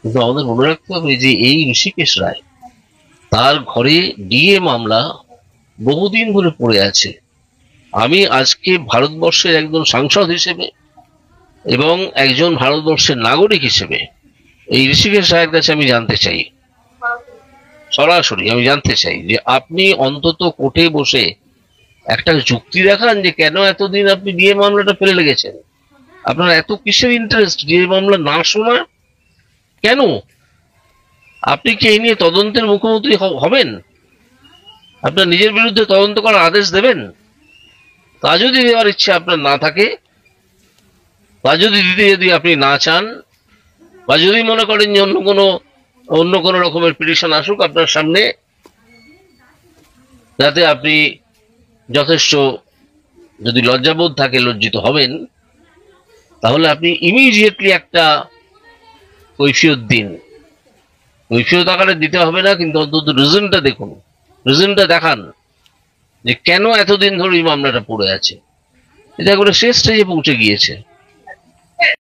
কিন্তু আমাদের মনে রাখতে হবে যে এই ঋষিকেশ রায়, তার ঘরে ডিএ মামলা বহুদিন ধরে পড়ে আছে। আমি আজকে ভারতবর্ষের একজন সাংসদ হিসেবে এবং একজন ভারতবর্ষের নাগরিক হিসেবে এই ঋষিকেশ রায়ের কাছে আমি জানতে চাই, সরাসরি আমি জানতে চাই যে আপনি অন্তত কোর্টে বসে একটা যুক্তি দেখান যে কেন এতদিন আপনি ডিএ মামলাটা ফেলে রেখেছেন। আপনার এত কিসের ইন্টারেস্ট ডিএ মামলা না শোনা? কেন? আপনি কি এই নিয়ে তদন্তের মুখোমুখি হবেন? আপনার নিজের বিরুদ্ধে তদন্ত করার আদেশ দেবেন? তা যদি দেওয়ার ইচ্ছে আপনার না থাকে, বা যদি দিতে যদি আপনি না চান, বা যদি মনে করেন যে অন্য কোনো রকমের পিটিশন আসুক আপনার সামনে, যাতে আপনি যথেষ্ট যদি লজ্জাবোধ থাকে লজ্জিত হবেন, তাহলে আপনি ইমিডিয়েটলি একটা কৈফিয়ত দিন। কৈফিয়ত আকারে দিতে হবে না, কিন্তু অন্তত রিজনটা দেখুন, রিজনটা দেখান যে কেন এতদিন ধরে এই মামলাটা পড়ে আছে। এটা একবারে শেষ স্টেজে পৌঁছে গিয়েছে।